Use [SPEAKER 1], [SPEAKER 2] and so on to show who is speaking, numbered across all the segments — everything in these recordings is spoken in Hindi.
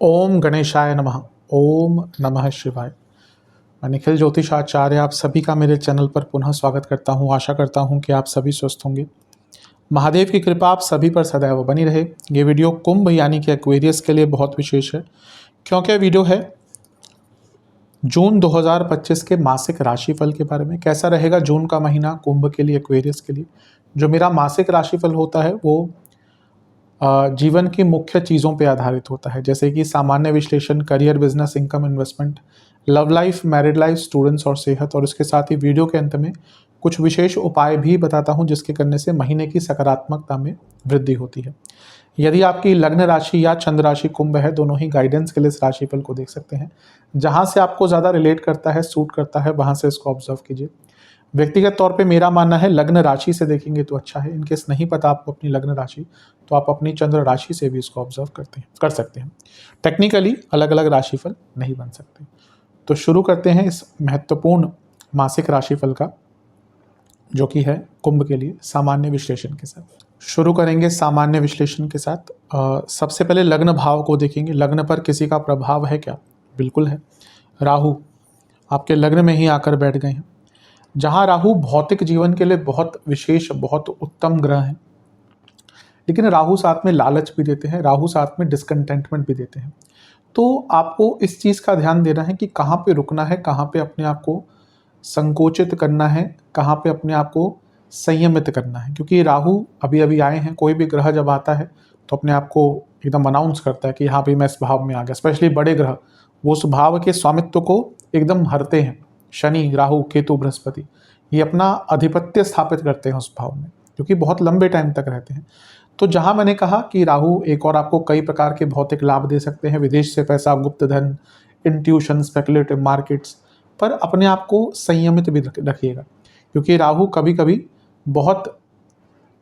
[SPEAKER 1] ओम गणेशाय नमः। ओम नमः शिवाय। मैं निखिल ज्योतिषाचार्य आप सभी का मेरे चैनल पर पुनः स्वागत करता हूं। आशा करता हूं कि आप सभी स्वस्थ होंगे। महादेव की कृपा आप सभी पर सदैव बनी रहे। ये वीडियो कुंभ यानी कि एक्वेरियस के लिए बहुत विशेष है, क्योंकि ये वीडियो है जून 2025 के मासिक राशिफल के बारे में। कैसा रहेगा जून का महीना कुंभ के लिए, एक्वेरियस के लिए। जो मेरा मासिक राशिफल होता है वो जीवन की मुख्य चीज़ों पर आधारित होता है, जैसे कि सामान्य विश्लेषण, career, business, income, investment, love life, married life, students और सेहत। और इसके साथ ही वीडियो के अंत में कुछ विशेष उपाय भी बताता हूं जिसके करने से महीने की सकारात्मकता में वृद्धि होती है। यदि आपकी लग्न राशि या चंद्र राशि कुंभ है, दोनों ही गाइडेंस के लिए इस राशिफल को देख सकते हैं। जहां से आपको ज़्यादा रिलेट करता है, सूट करता है, वहां से इसको ऑब्जर्व कीजिए। व्यक्तिगत तौर पे मेरा मानना है लग्न राशि से देखेंगे तो अच्छा है। इनकेस नहीं पता आपको अपनी लग्न राशि, तो आप अपनी चंद्र राशि से भी इसको ऑब्जर्व कर सकते हैं। टेक्निकली अलग अलग राशिफल नहीं बन सकते। तो शुरू करते हैं इस महत्वपूर्ण मासिक राशिफल का, जो कि है कुंभ के लिए सामान्य विश्लेषण के साथ। शुरू करेंगे सामान्य विश्लेषण के साथ। सबसे पहले लग्न भाव को देखेंगे। लग्न पर किसी का प्रभाव है क्या? बिल्कुल है। राहु आपके लग्न में ही आकर बैठ गए हैं। जहां राहु भौतिक जीवन के लिए बहुत विशेष, बहुत उत्तम ग्रह है, लेकिन राहु साथ में लालच भी देते हैं, राहु साथ में डिसकंटेंटमेंट भी देते हैं। तो आपको इस चीज़ का ध्यान देना है कि कहाँ पे रुकना है, कहाँ पे अपने आप को संकोचित करना है, कहाँ पे अपने आप को संयमित करना है। क्योंकि राहु अभी अभी आए हैं। कोई भी ग्रह जब आता है तो अपने आप को एकदम अनाउंस करता है कि यहाँ पे मैं इस भाव में आ गया। स्पेशली बड़े ग्रह वो उस भाव के स्वामित्व को एकदम हरते हैं। शनि, राहु, केतु, बृहस्पति ये अपना आधिपत्य स्थापित करते हैं उस भाव में, क्योंकि बहुत लंबे टाइम तक रहते हैं। तो जहां मैंने कहा कि राहु एक और आपको कई प्रकार के भौतिक लाभ दे सकते हैं, विदेश से पैसा, गुप्त धन, इंट्यूशन, स्पेकुलेटिव मार्केट्स, पर अपने आप को संयमित भी रखिएगा। क्योंकि राहु कभी कभी बहुत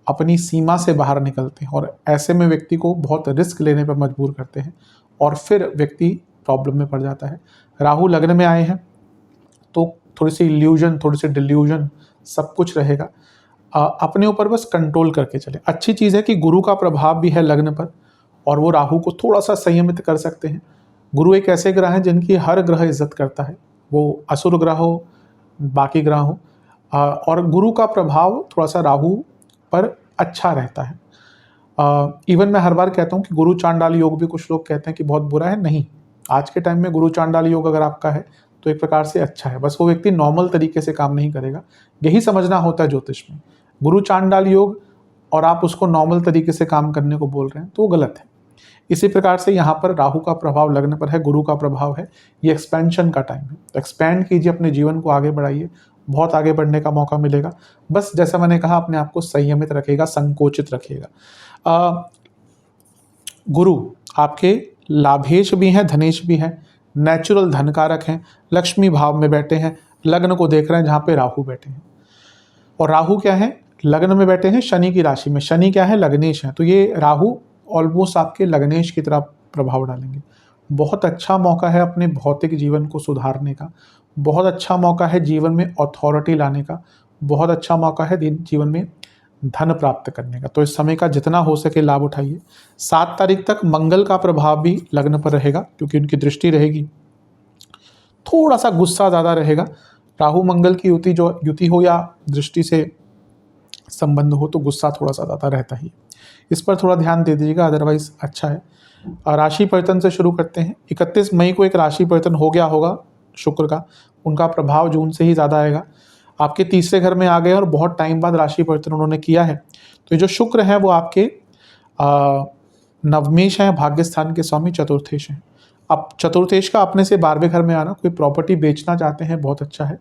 [SPEAKER 1] अपनी सीमा से बाहर निकलते हैं और ऐसे में व्यक्ति को बहुत रिस्क लेने पर मजबूर करते हैं और फिर व्यक्ति प्रॉब्लम में पड़ जाता है। राहु लग्न में आए हैं तो थोड़ी सी इल्यूजन, थोड़ी सी डिल्यूजन सब कुछ रहेगा। अपने ऊपर बस कंट्रोल करके चले। अच्छी चीज़ है कि गुरु का प्रभाव भी है लग्न पर और वो राहु को थोड़ा सा संयमित कर सकते हैं। गुरु एक ऐसे ग्रह हैं जिनकी हर ग्रह इज्जत करता है, वो असुर ग्रह हो, बाकी ग्रह हो, और गुरु का प्रभाव थोड़ा सा राहु पर अच्छा रहता है। इवन मैं हर बार कहता हूँ कि गुरु चांडाल योग भी कुछ लोग कहते हैं कि बहुत बुरा है। नहीं, आज के टाइम में गुरु चांडाल योग अगर आपका है तो एक प्रकार से अच्छा है। बस वो व्यक्ति नॉर्मल तरीके से काम नहीं करेगा। यही समझना होता है ज्योतिष में। गुरु चांडाल योग और आप उसको नॉर्मल तरीके से काम करने को बोल रहे हैं तो वो गलत है। इसी प्रकार से यहाँ पर राहु का प्रभाव लग्न पर है, गुरु का प्रभाव है। ये एक्सपेंशन का टाइम है, तो एक्सपैंड कीजिए, अपने जीवन को आगे बढ़ाइए, बहुत आगे बढ़ने का मौका मिलेगा। बस जैसा मैंने कहा, अपने आप को संयमित रखिएगा, संकोचित रखिएगा। गुरु आपके लाभेश भी हैं, धनेश भी हैं, नेचुरल धनकारक हैं, लक्ष्मी भाव में बैठे हैं, लग्न को देख रहे हैं जहाँ पे राहु बैठे हैं। और राहु क्या है? लग्न में बैठे हैं शनि की राशि में। शनि क्या है? लग्नेश है। तो ये राहु ऑलमोस्ट आपके लग्नेश की तरह प्रभाव डालेंगे। बहुत अच्छा मौका है अपने भौतिक जीवन को सुधारने का, बहुत अच्छा मौका है जीवन में अथॉरिटी लाने का, बहुत अच्छा मौका है जीवन में धन प्राप्त करने का। तो इस समय का जितना हो सके लाभ उठाइए। 7 तारीख तक मंगल का प्रभाव भी लग्न पर रहेगा, क्योंकि उनकी दृष्टि रहेगी। थोड़ा सा गुस्सा ज़्यादा रहेगा। राहु मंगल की युति हो या दृष्टि से संबंध हो तो गुस्सा थोड़ा सा ज़्यादा रहता ही। इस पर थोड़ा ध्यान दे दीजिएगा, अदरवाइज अच्छा है। राशि परिवर्तन से शुरू करते हैं। 31 मई को एक राशि परिवर्तन हो गया होगा शुक्र का। उनका प्रभाव जून से ही ज़्यादा आएगा। आपके तीसरे घर में आ गए और बहुत टाइम बाद राशि परिवर्तन उन्होंने किया है। तो ये जो शुक्र है वो आपके नवमेश हैं, भाग्य स्थान के स्वामी चतुर्थेश हैं। अब चतुर्थेश का अपने से 12वें घर में आना, कोई प्रॉपर्टी बेचना चाहते हैं, बहुत अच्छा है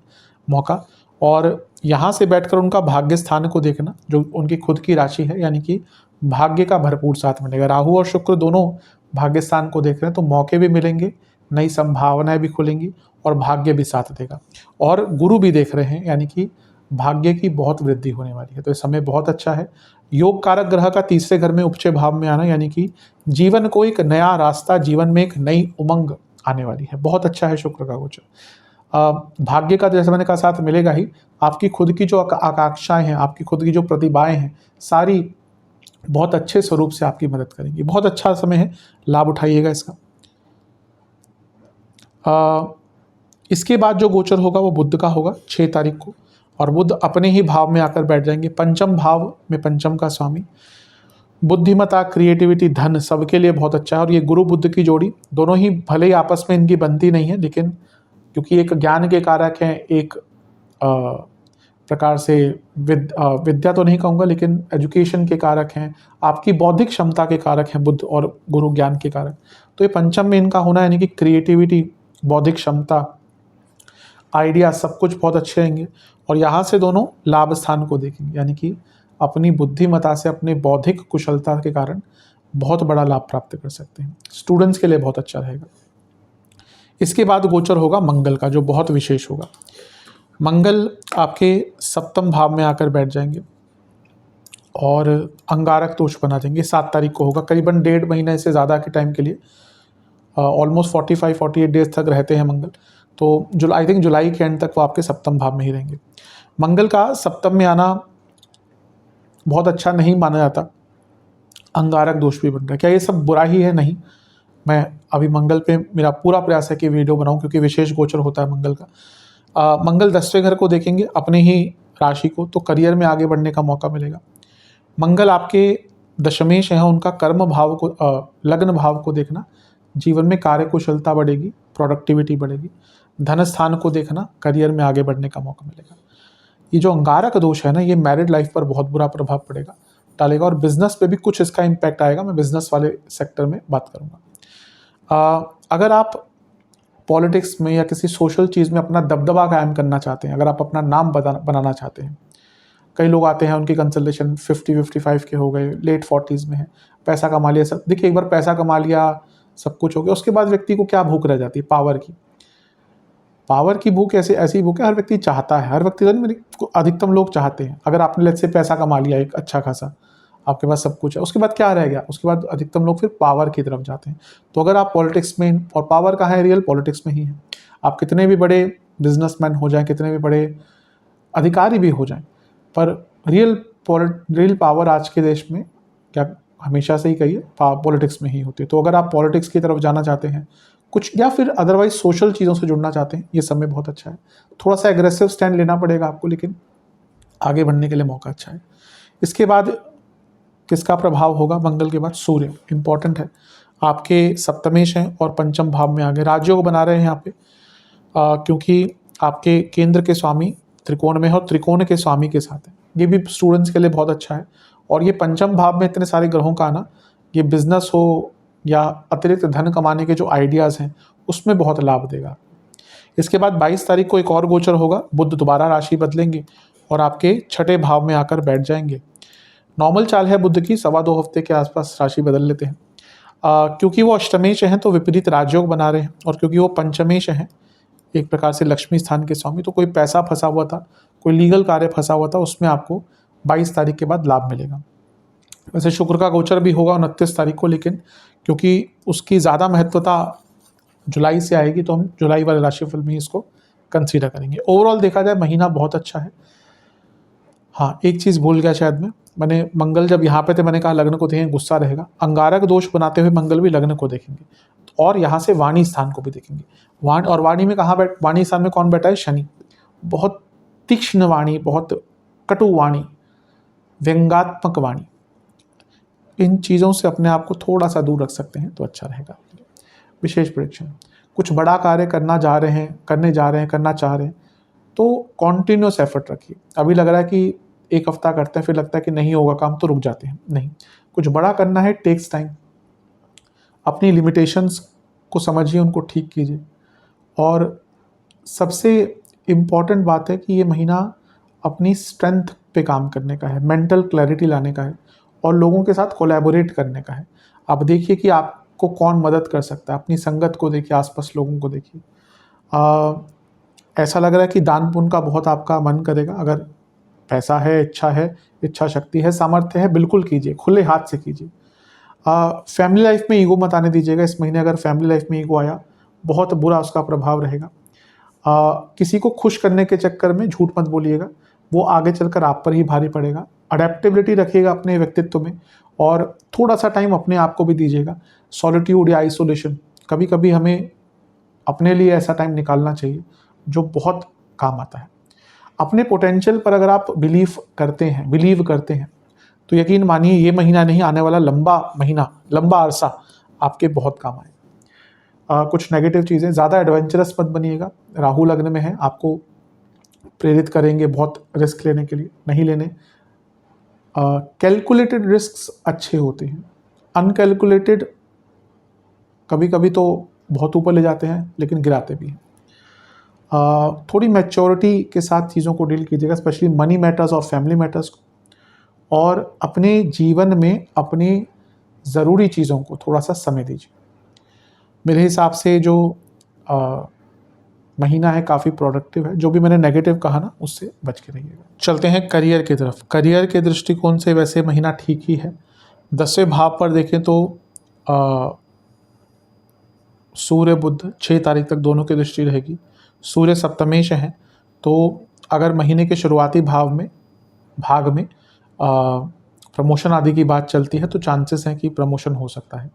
[SPEAKER 1] मौका। और यहाँ से बैठकर उनका भाग्य स्थान को देखना, जो उनकी खुद की राशि है, यानी कि भाग्य का भरपूर साथ मिलेगा। राहु और शुक्र दोनों भाग्य स्थान को देख रहे हैं तो मौके भी मिलेंगे, नई संभावनाएं भी खुलेंगी और भाग्य भी साथ देगा। और गुरु भी देख रहे हैं, यानी कि भाग्य की बहुत वृद्धि होने वाली है। तो इस समय बहुत अच्छा है। योग कारक ग्रह का तीसरे घर में उपचय भाव में आना, यानी कि जीवन को एक नया रास्ता, जीवन में एक नई उमंग आने वाली है। बहुत अच्छा है शुक्र का गोचर। भाग्य का जैसे मैंने कहा साथ मिलेगा ही। आपकी खुद की जो आकांक्षाएं हैं, आपकी खुद की जो प्रतिभाएं हैं, सारी बहुत अच्छे स्वरूप से आपकी मदद करेंगी। बहुत अच्छा समय है, लाभ उठाइएगा इसका। इसके बाद जो गोचर होगा वो बुध का होगा 6 तारीख को, और बुध अपने ही भाव में आकर बैठ जाएंगे, पंचम भाव में, पंचम का स्वामी। बुद्धिमता, क्रिएटिविटी, धन सबके लिए बहुत अच्छा है। और ये गुरु बुध की जोड़ी दोनों ही भले ही आपस में इनकी बनती नहीं है, लेकिन क्योंकि एक ज्ञान के कारक हैं, एक प्रकार से विद्या तो नहीं कहूँगा, लेकिन एजुकेशन के कारक हैं, आपकी बौद्धिक क्षमता के कारक हैं बुध और गुरु, ज्ञान के कारक। तो ये पंचम में इनका होना यानी कि क्रिएटिविटी, बौद्धिक क्षमता, आइडिया, सब कुछ बहुत अच्छे रहेंगे। और यहाँ से दोनों लाभ स्थान को देखेंगे, यानी कि अपनी बुद्धिमता से, अपने बौद्धिक कुशलता के कारण बहुत बड़ा लाभ प्राप्त कर सकते हैं। स्टूडेंट्स के लिए बहुत अच्छा रहेगा। इसके बाद गोचर होगा मंगल का, जो बहुत विशेष होगा। मंगल आपके सप्तम भाव में आकर बैठ जाएंगे और अंगारक दोष बना देंगे। 7 तारीख को होगा, करीबन 1.5 महीने से ज़्यादा के टाइम के लिए, ऑलमोस्ट 45-48 डेज तक रहते हैं मंगल। तो आई थिंक जुलाई के एंड तक वो आपके सप्तम भाव में ही रहेंगे। मंगल का सप्तम में आना बहुत अच्छा नहीं माना जाता, अंगारक दोष भी बन रहा है। क्या ये सब बुरा ही है? नहीं, मैं अभी मंगल पे मेरा पूरा प्रयास है कि वीडियो बनाऊं, क्योंकि विशेष गोचर होता है मंगल का। मंगल 10वें घर को देखेंगे, अपने ही राशि को, तो करियर में आगे बढ़ने का मौका मिलेगा। मंगल आपके दशमेश हैं, उनका कर्म भाव को, लग्न भाव को देखना, जीवन में कार्यकुशलता बढ़ेगी, प्रोडक्टिविटी बढ़ेगी। धन स्थान को देखना, करियर में आगे बढ़ने का मौका मिलेगा। ये जो अंगारक दोष है ना, ये मैरिड लाइफ पर बहुत बुरा प्रभाव पड़ेगा, डालेगा, और बिजनेस पे भी कुछ इसका इम्पैक्ट आएगा। मैं बिजनेस वाले सेक्टर में बात करूँगा। अगर आप पॉलिटिक्स में या किसी सोशल चीज़ में अपना दबदबा कायम करना चाहते हैं, अगर आप अपना नाम बनाना चाहते हैं, कई लोग आते हैं, उनकी कंसल्टेशन 50-55 के हो गए, लेट 40s में है, पैसा कमा लिया सब। देखिए, एक बार पैसा कमा लिया, सब कुछ हो गया, उसके बाद व्यक्ति को क्या भूख रह जाती है? पावर की भूख। ऐसी भूख है, हर व्यक्ति चाहता है, हर व्यक्ति नहीं, अधिकतम लोग चाहते हैं। अगर आपने लेट से पैसा कमा लिया एक अच्छा खासा, आपके पास सब कुछ है, उसके बाद क्या रह गया? उसके बाद अधिकतम लोग फिर पावर की तरफ जाते हैं। तो अगर आप पॉलिटिक्स में, और पावर कहाँ है? रियल पॉलिटिक्स में ही है। आप कितने भी बड़े बिजनेसमैन हो जाएं, कितने भी बड़े अधिकारी भी हो जाएं, पर रियल पावर आज के देश में, क्या हमेशा से ही कहिए, पॉलिटिक्स में ही होती है। तो अगर आप पॉलिटिक्स की तरफ जाना चाहते हैं कुछ, या फिर अदरवाइज सोशल चीज़ों से जुड़ना चाहते हैं, ये समय बहुत अच्छा है। थोड़ा सा एग्रेसिव स्टैंड लेना पड़ेगा आपको, लेकिन आगे बढ़ने के लिए मौका अच्छा है। इसके बाद किसका प्रभाव होगा? मंगल के बाद सूर्य, इंपॉर्टेंट है। आपके सप्तमेश हैं और पंचम भाव में आगे राजयोग बना रहे हैं यहाँ पे, क्योंकि आपके केंद्र के स्वामी त्रिकोण में है और त्रिकोण के स्वामी के साथ है। ये भी स्टूडेंट्स के लिए बहुत अच्छा है। और ये पंचम भाव में इतने सारे ग्रहों का आना, ये बिजनेस हो या अतिरिक्त धन कमाने के जो आइडियाज़ हैं, उसमें बहुत लाभ देगा। इसके बाद 22 तारीख को एक और गोचर होगा, बुध दोबारा राशि बदलेंगे और आपके 6ठे भाव में आकर बैठ जाएंगे। नॉर्मल चाल है बुध की, 2.25 हफ्ते के आसपास राशि बदल लेते हैं। क्योंकि वो अष्टमेश हैं तो विपरीत राजयोग बना रहे हैं, और क्योंकि वो पंचमेश हैं, एक प्रकार से लक्ष्मी स्थान के स्वामी, तो कोई पैसा फंसा हुआ था, कोई लीगल कार्य फंसा हुआ था, उसमें आपको 22 तारीख के बाद लाभ मिलेगा। वैसे शुक्र का गोचर भी होगा 29 तारीख को, लेकिन क्योंकि उसकी ज़्यादा महत्वता जुलाई से आएगी, तो हम जुलाई वाले राशिफल में इसको कंसीडर करेंगे। ओवरऑल देखा जाए महीना बहुत अच्छा है। हाँ, एक चीज़ भूल गया शायद मैंने मंगल जब यहाँ पे थे, मैंने कहा लग्न को देखेंगे, गुस्सा रहेगा। अंगारक दोष बनाते हुए मंगल भी लग्न को देखेंगे, और यहाँ से वाणी स्थान को भी देखेंगे। वाणी में कहाँ वाणी स्थान में कौन बैठा है? शनि। बहुत तीक्ष्ण वाणी, बहुत कटु वाणी, व्यंग्यात्मक वाणी। इन चीज़ों से अपने आप को थोड़ा सा दूर रख सकते हैं तो अच्छा रहेगा। विशेष प्रेडिक्शन, कुछ बड़ा कार्य करने जा रहे हैं, करना चाह रहे हैं, तो कॉन्टिन्यूस एफर्ट रखिए। अभी लग रहा है कि एक हफ्ता करते हैं, फिर लगता है कि नहीं होगा काम, तो रुक जाते हैं। नहीं, कुछ बड़ा करना है, टेक्स टाइम। अपनी लिमिटेशंस को समझिए, उनको ठीक कीजिए। और सबसे इम्पॉर्टेंट बात है कि ये महीना अपनी स्ट्रेंथ पे काम करने का है, मेंटल क्लैरिटी लाने का है, और लोगों के साथ कोलैबोरेट करने का है। आप देखिए कि आपको कौन मदद कर सकता है, अपनी संगत को देखिए, आसपास लोगों को देखिए। ऐसा लग रहा है कि दान पुण्य का बहुत आपका मन करेगा। अगर पैसा है, इच्छा शक्ति है, सामर्थ्य है, बिल्कुल कीजिए, खुले हाथ से कीजिए। फैमिली लाइफ में ईगो मत आने दीजिएगा। इस महीने अगर फैमिली लाइफ में ईगो आया, बहुत बुरा उसका प्रभाव रहेगा। किसी को खुश करने के चक्कर में झूठ मत बोलिएगा, वो आगे चलकर आप पर ही भारी पड़ेगा। अडेप्टेबिलिटी रखिएगा अपने व्यक्तित्व में और थोड़ा सा टाइम अपने आप को भी दीजिएगा। सॉलिट्यूड या आइसोलेशन, कभी कभी हमें अपने लिए ऐसा टाइम निकालना चाहिए जो बहुत काम आता है। अपने पोटेंशियल पर अगर आप बिलीव करते हैं तो यकीन मानिए ये महीना नहीं, आने वाला लंबा महीना, लंबा अरसा आपके बहुत काम आए। कुछ नेगेटिव चीज़ें, ज़्यादा एडवेंचरस मत बनिएगा। राहु लग्न में है, आपको प्रेरित करेंगे बहुत रिस्क लेने के लिए, नहीं लेने। कैलकुलेटेड रिस्क्स अच्छे होते हैं, अनकैलकुलेटेड कभी कभी तो बहुत ऊपर ले जाते हैं लेकिन गिराते भी हैं। थोड़ी मैच्योरिटी के साथ चीज़ों को डील कीजिएगा, स्पेशली मनी मैटर्स और फैमिली मैटर्स को, और अपने जीवन में अपनी ज़रूरी चीज़ों को थोड़ा सा समय दीजिए। मेरे हिसाब से जो महीना है काफ़ी प्रोडक्टिव है। जो भी मैंने नेगेटिव कहा ना, उससे बच के रहिएगा। चलते हैं करियर की तरफ। करियर के दृष्टिकोण से वैसे महीना ठीक ही है। 10वें भाव पर देखें तो सूर्य बुध 6 तारीख तक दोनों की दृष्टि रहेगी। सूर्य सप्तमेश है, तो अगर महीने के शुरुआती भाग में प्रमोशन आदि की बात चलती है तो चांसेस हैं कि प्रमोशन हो सकता है।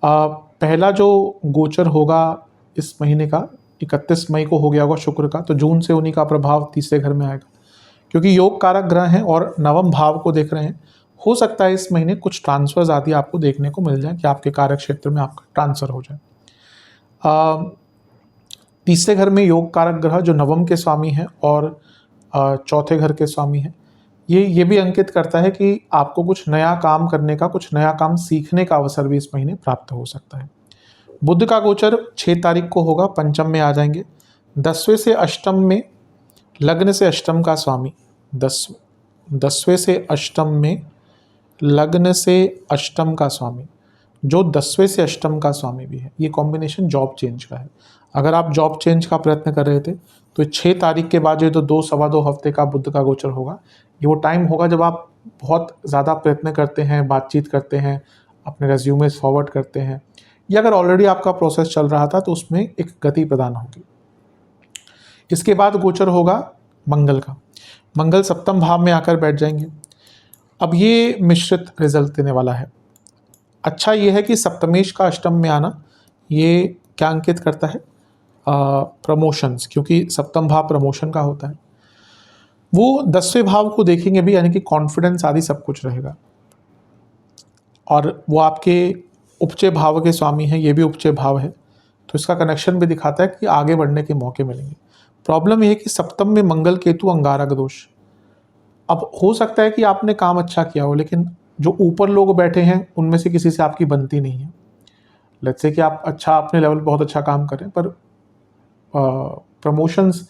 [SPEAKER 1] पहला जो गोचर होगा इस महीने का 31 मई को हो गया होगा शुक्र का, तो जून से उन्हीं का प्रभाव तीसरे घर में आएगा, क्योंकि योग कारक ग्रह हैं और नवम भाव को देख रहे हैं। हो सकता है इस महीने कुछ ट्रांसफर्स आदि आपको देखने को मिल जाए कि आपके कार्य क्षेत्र में आपका ट्रांसफर हो जाए। तीसरे घर में योग कारक ग्रह जो नवम के स्वामी हैं और चौथे घर के स्वामी हैं, ये भी अंकित करता है कि आपको कुछ नया काम करने का, कुछ नया काम सीखने का अवसर भी इस महीने प्राप्त हो सकता है। बुध का गोचर 6 तारीख को होगा, पंचम में आ जाएंगे। 10वें से अष्टम में लग्न से अष्टम का स्वामी, 10वें से अष्टम में लग्न से अष्टम का स्वामी, जो 10वें से अष्टम का स्वामी भी है। ये कॉम्बिनेशन जॉब चेंज का है। अगर आप जॉब चेंज का प्रयत्न कर रहे थे तो 6 तारीख के बाद जो 2-2.25 हफ्ते का बुध का गोचर होगा, ये वो टाइम होगा जब आप बहुत ज़्यादा प्रयत्न करते हैं, बातचीत करते हैं, अपने रेज्यूमेस फॉरवर्ड करते हैं, या अगर ऑलरेडी आपका प्रोसेस चल रहा था तो उसमें एक गति प्रदान होगी। इसके बाद गोचर होगा मंगल का। मंगल सप्तम भाव में आकर बैठ जाएंगे। अब ये मिश्रित रिजल्ट देने वाला है। अच्छा ये है कि सप्तमेश का अष्टम में आना ये क्या अंकित करता है, प्रमोशंस, क्योंकि सप्तम भाव प्रमोशन का होता है। वो 10वें भाव को देखेंगे भी, यानी कि कॉन्फिडेंस आदि सब कुछ रहेगा। और वो आपके उपचय भाव के स्वामी हैं, ये भी उपचय भाव है, तो इसका कनेक्शन भी दिखाता है कि आगे बढ़ने के मौके मिलेंगे। प्रॉब्लम ये है कि सप्तम में मंगल केतु अंगारक दोष। अब हो सकता है कि आपने काम अच्छा किया हो, लेकिन जो ऊपर लोग बैठे हैं उनमें से किसी से आपकी बनती नहीं है। लेट्स से कि आप अपने लेवल बहुत अच्छा काम करें, पर प्रमोशंस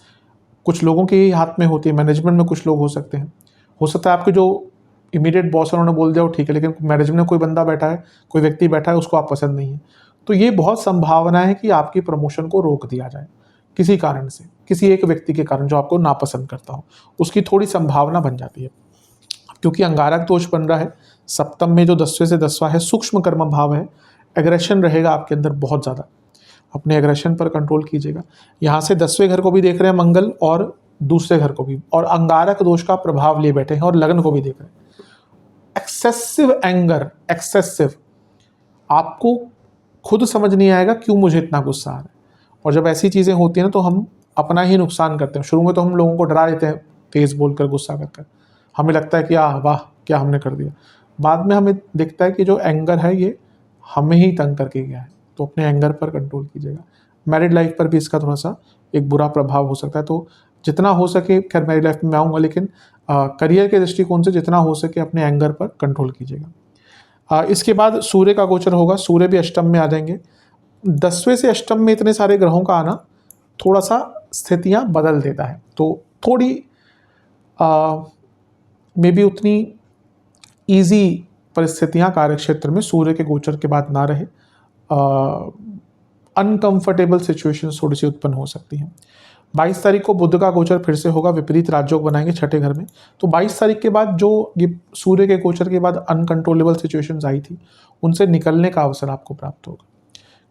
[SPEAKER 1] कुछ लोगों के ही हाथ में होती है। मैनेजमेंट में कुछ लोग हो सकते हैं, हो सकता है आपके जो इमीडिएट बॉस है उन्होंने बोल दिया वो ठीक है, लेकिन मैनेजमेंट में कोई बंदा बैठा है, कोई व्यक्ति बैठा है, उसको आप पसंद नहीं है, तो ये बहुत संभावना है कि आपकी प्रमोशन को रोक दिया जाए किसी कारण से, किसी एक व्यक्ति के कारण जो आपको नापसंद करता हो, उसकी थोड़ी संभावना बन जाती है। क्योंकि अंगारक दोष बन रहा है सप्तम में, जो 10वें से 10वां है, सूक्ष्म कर्म भाव है, एग्रेशन रहेगा आपके अंदर बहुत ज़्यादा। अपने एग्रेशन पर कंट्रोल कीजिएगा। यहाँ से 10वें घर को भी देख रहे हैं मंगल और दूसरे घर को भी, और अंगारक दोष का प्रभाव ले बैठे हैं और लग्न को भी देख रहे हैं। एक्सेसिव एंगर, एक्सेसिव, आपको खुद समझ नहीं आएगा क्यों मुझे इतना गुस्सा आ रहा है। और जब ऐसी चीज़ें होती हैं ना तो हम अपना ही नुकसान करते हैं। शुरू में तो हम लोगों को डरा देते हैं तेज़ बोलकर, गुस्सा कर, हमें लगता है कि वाह क्या हमने कर दिया। बाद में हमें दिखता है कि जो एंगर है ये हमें ही तंग करके गया है। तो अपने एंगर पर कंट्रोल कीजिएगा। मैरिड लाइफ पर भी इसका थोड़ा सा एक बुरा प्रभाव हो सकता है, तो जितना हो सके, खैर मैरिड लाइफ में मैं आऊँगा, लेकिन करियर के दृष्टिकोण से जितना हो सके अपने एंगर पर कंट्रोल कीजिएगा। इसके बाद सूर्य का गोचर होगा। सूर्य भी अष्टम में आ जाएंगे। 10वें से अष्टम में इतने सारे ग्रहों का आना थोड़ा सा स्थितियाँ बदल देता है, तो थोड़ी मे बी उतनी ईजी परिस्थितियाँ कार्यक्षेत्र में सूर्य के गोचर के बाद ना रहे। अनकंफर्टेबल सिचुएशंस थोड़ी सी उत्पन्न हो सकती हैं। 22 तारीख को बुध का गोचर फिर से होगा, विपरीत राजयोग बनाएंगे छठे घर में। तो 22 तारीख के बाद जो ये सूर्य के गोचर के बाद अनकंट्रोलेबल सिचुएशंस आई थी, उनसे निकलने का अवसर आपको प्राप्त होगा।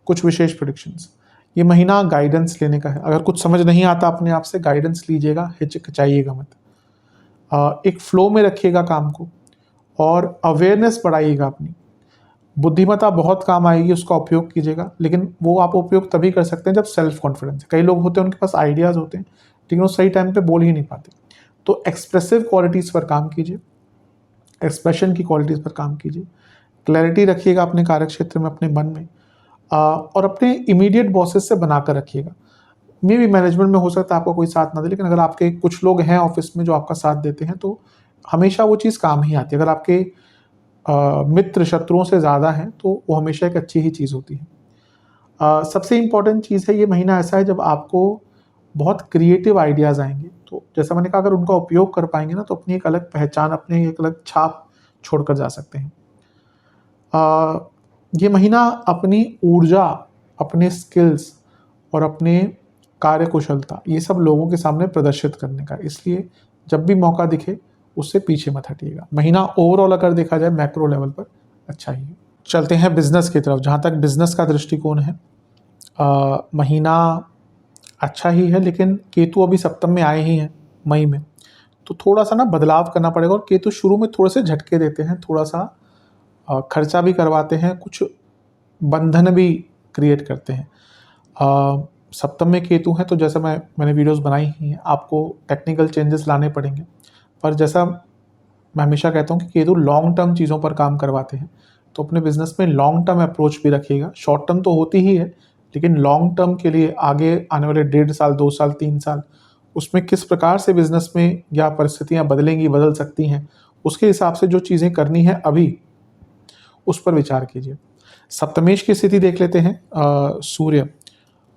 [SPEAKER 1] कुछ विशेष प्रेडिक्शंस। ये महीना गाइडेंस लेने का है। अगर कुछ समझ नहीं आता अपने आप से, गाइडेंस लीजिएगा, हिचकिचाइएगा मत। एक फ्लो में रखिएगा काम को और अवेयरनेस बढ़ाइएगा अपनी। बुद्धिमत्ता बहुत काम आएगी, उसका उपयोग कीजिएगा, लेकिन वो आप उपयोग तभी कर सकते हैं जब सेल्फ कॉन्फिडेंस है। कई लोग होते हैं उनके पास आइडियाज़ होते हैं लेकिन वो सही टाइम पे बोल ही नहीं पाते। तो एक्सप्रेसिव क्वालिटीज़ पर काम कीजिए, एक्सप्रेशन की क्वालिटीज़ पर काम कीजिए, क्लैरिटी रखिएगा अपने कार्यक्षेत्र में, अपने मन में, और अपने इमीडिएट बॉसेस से बनाकर रखिएगा। मे भी मैनेजमेंट में हो सकता है आपका कोई साथ ना दे, लेकिन अगर आपके कुछ लोग हैं ऑफिस में जो आपका साथ देते हैं तो हमेशा वो चीज़ काम ही आती है। अगर आपके मित्र शत्रुओं से ज़्यादा हैं तो वो हमेशा एक अच्छी ही चीज़ होती है। सबसे इम्पॉर्टेंट चीज़ है, ये महीना ऐसा है जब आपको बहुत क्रिएटिव आइडियाज़ आएंगे। तो जैसा मैंने कहा, अगर उनका उपयोग कर पाएंगे ना तो अपनी एक अलग पहचान, अपनी एक अलग छाप छोड़कर जा सकते हैं। ये महीना अपनी ऊर्जा, अपने स्किल्स और अपने कार्यकुशलता, ये सब लोगों के सामने प्रदर्शित करने का, इसलिए जब भी मौका दिखे उससे पीछे मत हटिएगा। महीना ओवरऑल अगर देखा जाए मैक्रो लेवल पर अच्छा ही है। चलते हैं बिजनेस की तरफ। जहाँ तक बिजनेस का दृष्टिकोण है, महीना अच्छा ही है, लेकिन केतु अभी सप्तम में आए ही हैं मई में, तो थोड़ा सा ना बदलाव करना पड़ेगा। और केतु शुरू में थोड़े से झटके देते हैं, थोड़ा सा खर्चा भी करवाते हैं, कुछ बंधन भी क्रिएट करते हैं। सप्तम में केतु है तो जैसा मैंने वीडियोस बनाई ही हैं, आपको टेक्निकल चेंजेस लाने पड़ेंगे। पर जैसा मैं हमेशा कहता हूँ कि केतु लॉन्ग टर्म चीज़ों पर काम करवाते हैं, तो अपने बिजनेस में लॉन्ग टर्म अप्रोच भी रखिएगा। शॉर्ट टर्म तो होती ही है, लेकिन लॉन्ग टर्म के लिए आगे आने वाले 1.5 साल, 2 साल, 3 साल, उसमें किस प्रकार से बिजनेस में या परिस्थितियाँ बदलेंगी, बदल सकती हैं, उसके हिसाब से जो चीज़ें करनी है अभी, उस पर विचार कीजिए। सप्तमेश की स्थिति देख लेते हैं। सूर्य,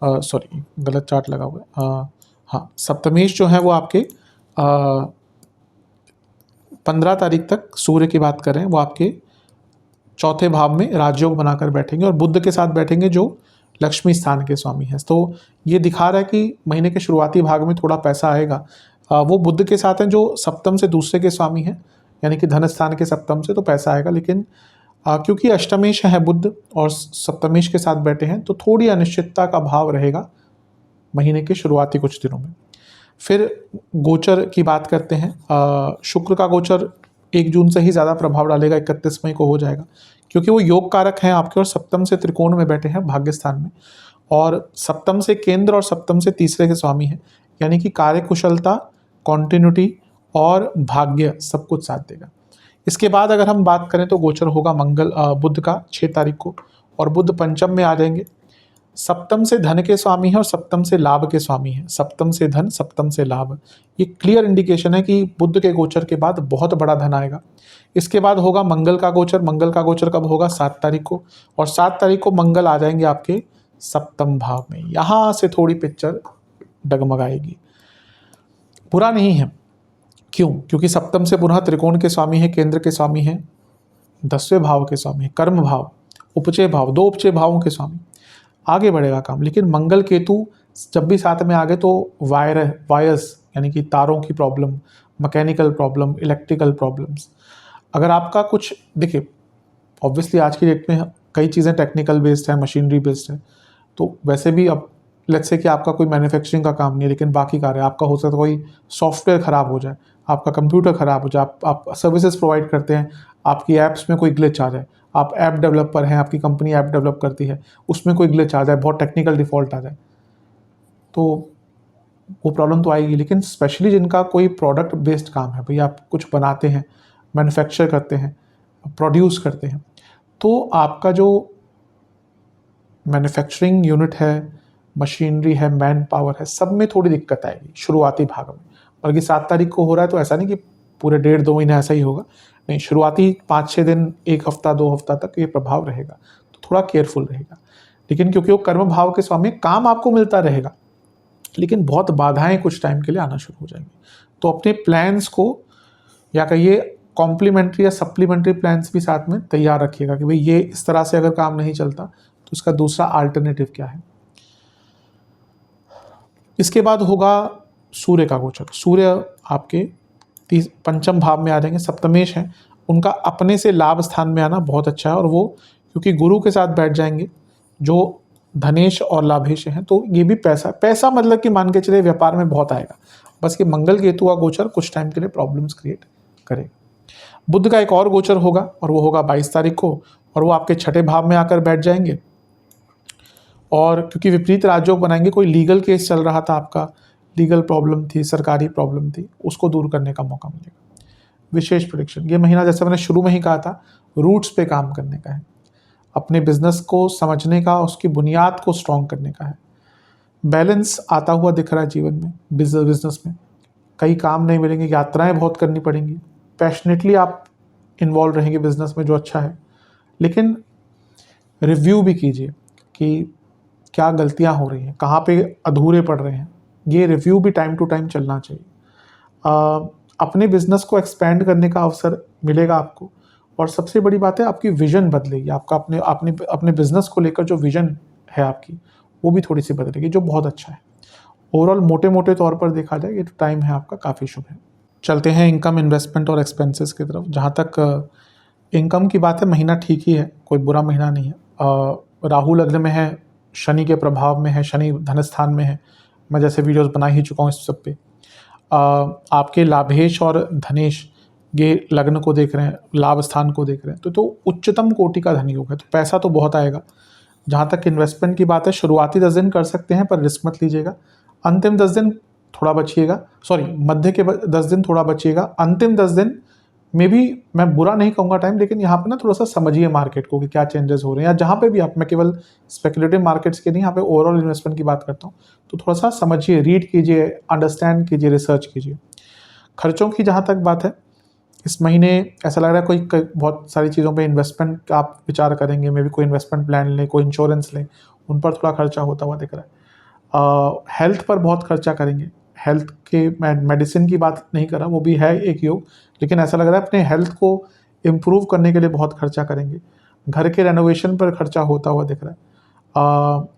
[SPEAKER 1] सॉरी गलत चार्ट लगा हुआ है। हाँ, सप्तमेश जो है वो आपके 15 तारीख तक, सूर्य की बात करें, वो आपके चौथे भाव में राजयोग बनाकर बैठेंगे और बुध के साथ बैठेंगे जो लक्ष्मी स्थान के स्वामी हैं। तो ये दिखा रहा है कि महीने के शुरुआती भाग में थोड़ा पैसा आएगा। वो बुध के साथ हैं जो सप्तम से दूसरे के स्वामी हैं, यानी कि धन स्थान के सप्तम से, तो पैसा आएगा। लेकिन क्योंकि अष्टमेश है बुध और सप्तमेश के साथ बैठे हैं, तो थोड़ी अनिश्चितता का भाव रहेगा महीने के शुरुआती कुछ दिनों में। फिर गोचर की बात करते हैं। शुक्र का गोचर 1 जून से ही ज़्यादा प्रभाव डालेगा, 31 मई को हो जाएगा, क्योंकि वो योग कारक हैं आपके और सप्तम से त्रिकोण में बैठे हैं भाग्य स्थान में, और सप्तम से केंद्र और सप्तम से तीसरे के स्वामी हैं, यानी कि कार्यकुशलता, कॉन्टिन्यूटी और भाग्य सब कुछ साथ देगा। इसके बाद अगर हम बात करें तो गोचर होगा बुध का 6 तारीख को, और बुध पंचम में आ जाएंगे। सप्तम से धन के स्वामी है और सप्तम से लाभ के स्वामी है। सप्तम से धन, सप्तम से लाभ, ये क्लियर इंडिकेशन है कि बुध के गोचर के बाद बहुत बड़ा धन आएगा। इसके बाद होगा मंगल का गोचर। मंगल का गोचर कब होगा? 7 तारीख को, और 7 तारीख को मंगल आ जाएंगे आपके सप्तम भाव में। यहाँ से थोड़ी पिक्चर डगमगाएगी, बुरा नहीं है। क्यों? क्योंकि सप्तम से पुनः त्रिकोण के स्वामी है, केंद्र के स्वामी है, 10वें भाव के स्वामी है, कर्म भाव, उपचय भाव, 2 उपचय भावों के स्वामी, आगे बढ़ेगा काम। लेकिन मंगल केतु जब भी साथ में आ गए तो वायर्स यानी कि तारों की problem, mechanical problem, electrical problems, अगर आपका कुछ, देखिए ऑब्वियसली आज की डेट में कई चीज़ें टेक्निकल बेस्ड है, मशीनरी बेस्ड है, तो वैसे भी अब लेट्स से कि आपका कोई मैन्युफैक्चरिंग का काम नहीं है लेकिन बाकी कार्य, आपका हो सकता है कोई सॉफ्टवेयर ख़राब हो जाए, आपका कंप्यूटर ख़राब हो जाए, आप सर्विसेज प्रोवाइड करते हैं, आपकी ऐप्स में कोई ग्लिच आ जाए, आप ऐप डेवलपर हैं, आपकी कंपनी ऐप डेवलप करती है, उसमें कोई ग्लिच आ जाए, बहुत टेक्निकल डिफ़ॉल्ट आ जाए, तो वो प्रॉब्लम तो आएगी। लेकिन स्पेशली जिनका कोई प्रोडक्ट बेस्ड काम है, भाई आप कुछ बनाते हैं, मैन्युफैक्चर करते हैं, प्रोड्यूस करते हैं, तो आपका जो मैन्युफैक्चरिंग यूनिट है, मशीनरी है, मैन पावर है, सब में थोड़ी दिक्कत आएगी शुरुआती भाग में। बल्कि 7 तारीख को हो रहा है तो ऐसा नहीं कि पूरे 1.5-2 महीने ऐसा ही होगा, नहीं, शुरुआती 5-6 दिन, 1 हफ्ता, 2 हफ्ता तक ये प्रभाव रहेगा, तो थोड़ा केयरफुल रहेगा। लेकिन क्योंकि वो कर्म भाव के स्वामी, काम आपको मिलता रहेगा, लेकिन बहुत बाधाएं कुछ टाइम के लिए आना शुरू हो जाएंगी। तो अपने प्लान्स को, या कहिए कॉम्प्लीमेंट्री या सप्लीमेंट्री प्लान्स भी साथ में तैयार रखिएगा कि भाई ये इस तरह से अगर काम नहीं चलता तो इसका दूसरा अल्टरनेटिव क्या है। इसके बाद होगा सूर्य का गोचर। सूर्य आपके पंचम भाव में आ जाएंगे, सप्तमेश हैं, उनका अपने से लाभ स्थान में आना बहुत अच्छा है, और वो क्योंकि गुरु के साथ बैठ जाएंगे जो धनेश और लाभेश हैं, तो ये भी पैसा मतलब कि मान के चले व्यापार में बहुत आएगा, बस ये मंगल केतु का गोचर कुछ टाइम के लिए प्रॉब्लम्स क्रिएट करेगा। बुध का एक और गोचर होगा और वो होगा 22 तारीख को, और वो आपके छठे भाव में आकर बैठ जाएंगे। और क्योंकि विपरीत राजयोग बनाएंगे, कोई लीगल केस चल रहा था आपका, लीगल प्रॉब्लम थी, सरकारी प्रॉब्लम थी, उसको दूर करने का मौका मिलेगा। विशेष प्रेडिक्शन, ये महीना जैसे मैंने शुरू में ही कहा था, रूट्स पे काम करने का है, अपने बिजनेस को समझने का, उसकी बुनियाद को स्ट्रॉन्ग करने का है। बैलेंस आता हुआ दिख रहा है जीवन में, बिजनेस में कई काम नहीं मिलेंगे, यात्राएं बहुत करनी पड़ेंगी, पैशनेटली आप इन्वॉल्व रहेंगे बिजनेस में जो अच्छा है, लेकिन रिव्यू भी कीजिए कि क्या गलतियां हो रही हैं, कहाँ पे अधूरे पड़ रहे हैं, ये रिव्यू भी टाइम टू टाइम चलना चाहिए। अपने बिजनेस को एक्सपेंड करने का अवसर मिलेगा आपको, और सबसे बड़ी बात है आपकी विजन बदलेगी, आपका अपने बिजनेस को लेकर जो विजन है आपकी, वो भी थोड़ी सी बदलेगी, जो बहुत अच्छा है। ओवरऑल मोटे मोटे तौर पर देखा जाए ये टाइम है आपका काफ़ी शुभ है। चलते हैं इनकम, इन्वेस्टमेंट और एक्सपेंसेस की तरफ। जहाँ तक इनकम की बात है, महीना ठीक ही है, कोई बुरा महीना नहीं है। राहु लग्न में है, शनि के प्रभाव में है, शनि धन स्थान में है, मैं जैसे वीडियोस बना ही चुका हूँ इस सब पे। आपके लाभेश और धनेश ये लग्न को देख रहे हैं, लाभ स्थान को देख रहे हैं, तो उच्चतम कोटि का धन योग है, तो पैसा तो बहुत आएगा। जहाँ तक इन्वेस्टमेंट की बात है, शुरुआती 10 दिन कर सकते हैं पर रिस्क मत लीजिएगा, अंतिम 10 दिन थोड़ा बचिएगा, मध्य के 10 दिन थोड़ा बचिएगा, अंतिम 10 दिन में भी मैं बुरा नहीं कहूँगा टाइम, लेकिन यहाँ पे ना थोड़ा सा समझिए मार्केट को कि क्या चेंजेस हो रहे हैं, या जहाँ पे भी आप, मैं केवल स्पेकुलेटिव मार्केट्स के नहीं, यहाँ पे ओवरऑल इन्वेस्टमेंट की बात करता हूँ, तो थोड़ा सा समझिए, रीड कीजिए, अंडरस्टैंड कीजिए, रिसर्च कीजिए। खर्चों की जहाँ तक बात है, इस महीने ऐसा लग रहा है कोई बहुत सारी चीज़ों पे इन्वेस्टमेंट का आप विचार करेंगे, मे भी कोई इन्वेस्टमेंट प्लान लें, कोई इंश्योरेंस लें, उन पर थोड़ा खर्चा होता हुआ दिख रहा है। हेल्थ पर बहुत खर्चा करेंगे, हेल्थ के मेडिसिन की बात नहीं कर रहा, वो भी है एक योग, लेकिन ऐसा लग रहा है अपने हेल्थ को इम्प्रूव करने के लिए बहुत खर्चा करेंगे। घर के रेनोवेशन पर खर्चा होता हुआ दिख रहा है।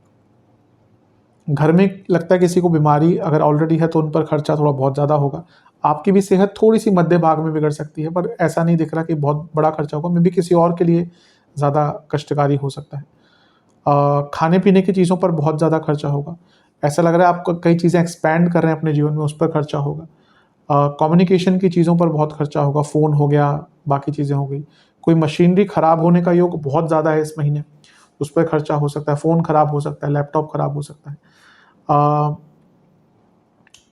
[SPEAKER 1] घर में लगता है किसी को बीमारी अगर ऑलरेडी है तो उन पर खर्चा थोड़ा बहुत ज़्यादा होगा। आपकी भी सेहत थोड़ी सी मध्य भाग में बिगड़ सकती है, पर ऐसा नहीं दिख रहा कि बहुत बड़ा खर्चा होगा, मे भी किसी और के लिए ज़्यादा कष्टकारी हो सकता है। खाने पीने की चीज़ों पर बहुत ज़्यादा खर्चा होगा, ऐसा लग रहा है आप कई चीज़ें एक्सपैंड कर रहे हैं अपने जीवन में, उस पर खर्चा होगा। कम्युनिकेशन की चीज़ों पर बहुत खर्चा होगा, फ़ोन हो गया, बाकी चीज़ें हो गई। कोई मशीनरी ख़राब होने का योग बहुत ज़्यादा है इस महीने, उस पर खर्चा हो सकता है, फ़ोन ख़राब हो सकता है, लैपटॉप ख़राब हो सकता है।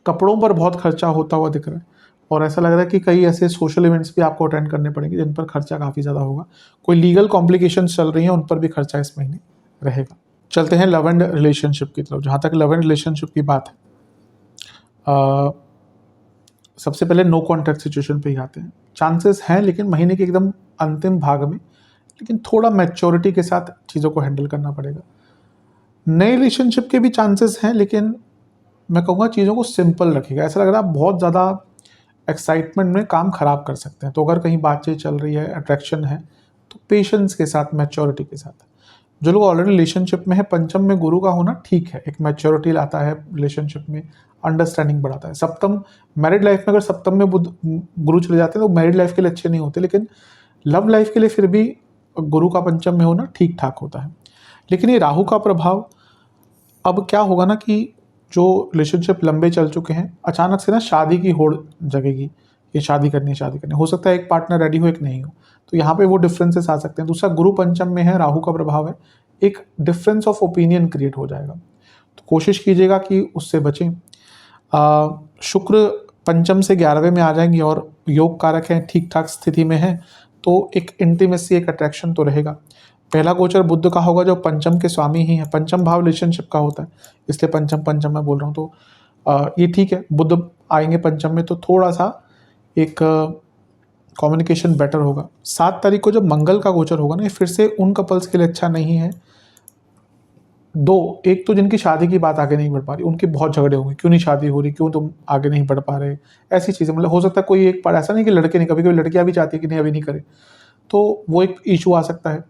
[SPEAKER 1] कपड़ों पर बहुत खर्चा होता हुआ दिख रहा है, और ऐसा लग रहा है कि कई ऐसे सोशल इवेंट्स भी आपको अटेंड करने पड़ेंगे जिन पर खर्चा काफ़ी ज़्यादा होगा। कोई लीगल कॉम्प्लिकेशंस चल रही हैं, उन पर भी खर्चा इस महीने रहेगा। चलते हैं लव एंड रिलेशनशिप की तरफ। जहाँ तक लव एंड रिलेशनशिप की बात है, सबसे पहले नो कॉन्टैक्ट सिचुएशन पे ही आते हैं। चांसेस हैं लेकिन महीने के एकदम अंतिम भाग में, लेकिन थोड़ा मैच्योरिटी के साथ चीज़ों को हैंडल करना पड़ेगा। नए रिलेशनशिप के भी चांसेस हैं, लेकिन मैं कहूँगा चीज़ों को सिंपल रखिएगा। ऐसा लग रहा है आप बहुत ज़्यादा एक्साइटमेंट में काम ख़राब कर सकते हैं, तो अगर कहीं बातचीत चल रही है, अट्रैक्शन है, तो पेशेंस के साथ, मैच्योरिटी के साथ। जो लोग ऑलरेडी रिलेशनशिप में है, पंचम में गुरु का होना ठीक है, एक मैच्योरिटी लाता है रिलेशनशिप में, अंडरस्टैंडिंग बढ़ाता है। सप्तम, मैरिड लाइफ में अगर सप्तम में बुध गुरु चले जाते हैं तो मैरिड लाइफ के लिए अच्छे नहीं होते, लेकिन लव लाइफ के लिए फिर भी गुरु का पंचम में होना ठीक ठाक होता है। लेकिन ये राहु का प्रभाव, अब क्या होगा ना कि जो रिलेशनशिप लंबे चल चुके हैं, अचानक से ना शादी की होड़ जगेगी, ये शादी करनी है, शादी करनी है। हो सकता है एक पार्टनर रेडी हो, एक नहीं हो, तो यहाँ पे वो डिफरेंसेस आ सकते हैं। दूसरा, गुरु पंचम में है, राहु का प्रभाव है, एक डिफरेंस ऑफ ओपिनियन क्रिएट हो जाएगा, तो कोशिश कीजिएगा कि उससे बचें। शुक्र पंचम से 11वें में आ जाएंगे और योग कारक हैं, ठीक ठाक स्थिति में है, तो एक इंटीमेसी, एक अट्रैक्शन तो रहेगा। पहला गोचर बुध का होगा जो पंचम के स्वामी ही है, पंचम भाव रिलेशनशिप का होता है, इसलिए पंचम पंचम मैं बोल रहा हूँ, तो ये ठीक है। बुध आएंगे पंचम में तो थोड़ा सा एक कम्युनिकेशन बेटर होगा। 7 तारीख को जब मंगल का गोचर होगा ना, ये फिर से उन कपल्स के लिए अच्छा नहीं है। एक तो जिनकी शादी की बात आगे नहीं बढ़ पा रही, उनके बहुत झगड़े होंगे, क्यों नहीं शादी हो रही, क्यों तुम आगे नहीं बढ़ पा रहे, ऐसी चीज़ें। मतलब हो सकता है कोई एक बार, ऐसा नहीं कि लड़के नहीं, कभी कभी लड़कियां भी चाहती है कि नहीं अभी नहीं करे, तो वो एक इशू आ सकता है।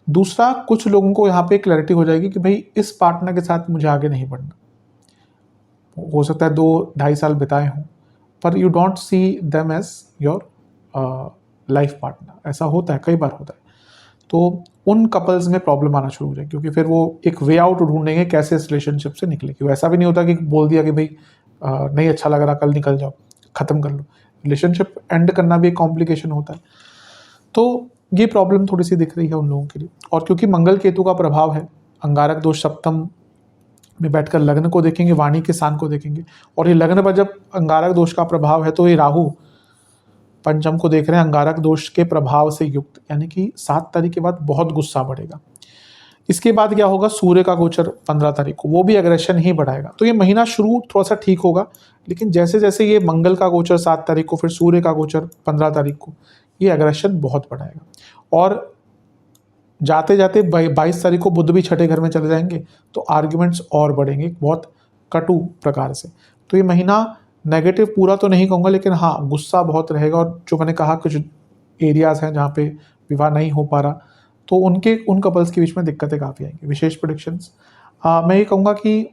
[SPEAKER 1] दूसरा, कुछ लोगों को यहाँ पे क्लैरिटी हो जाएगी कि भाई इस पार्टनर के साथ मुझे आगे नहीं बढ़ना। हो सकता है 2-2.5 साल बिताए हों, पर you don't see them as your life partner, ऐसा होता है, कई बार होता है। तो उन कपल्स में प्रॉब्लम आना शुरू हो जाए, क्योंकि फिर वो एक वे आउट ढूंढेंगे कैसे इस रिलेशनशिप से निकले। क्योंकि ऐसा भी नहीं होता कि बोल दिया कि भाई नहीं अच्छा लग रहा, कल निकल जाओ, ख़त्म कर लो। रिलेशनशिप एंड करना भी एक कॉम्प्लिकेशन होता है। तो ये प्रॉब्लम थोड़ी सी दिख रही है उन लोगों के लिए। और क्योंकि मंगल केतु का प्रभाव है, अंगारक दोष सप्तम में बैठकर लग्न को देखेंगे, वाणी के स्थान को देखेंगे, और ये लग्न पर जब अंगारक दोष का प्रभाव है तो ये राहु पंचम को देख रहे हैं अंगारक दोष के प्रभाव से युक्त, यानी कि 7 तारीख के बाद बहुत गुस्सा बढ़ेगा। इसके बाद क्या होगा, सूर्य का गोचर 15 तारीख को, वो भी एग्रेशन ही बढ़ाएगा। तो ये महीना शुरू थोड़ा सा ठीक होगा, लेकिन जैसे जैसे ये मंगल का गोचर 7 तारीख को, फिर सूर्य का गोचर 15 तारीख को, ये एग्रेशन बहुत बढ़ाएगा। और जाते जाते 22 तारीख को बुध भी छठे घर में चले जाएंगे, तो आर्ग्यूमेंट्स और बढ़ेंगे बहुत कटु प्रकार से। तो ये महीना नेगेटिव पूरा तो नहीं कहूँगा, लेकिन हाँ गुस्सा बहुत रहेगा। और जो मैंने कहा कुछ एरियाज़ हैं जहाँ पे विवाह नहीं हो पा रहा, तो उन कपल्स के बीच में दिक्कतें काफ़ी आएंगी। विशेष प्रेडिक्शंस मैं ये कहूँगा कि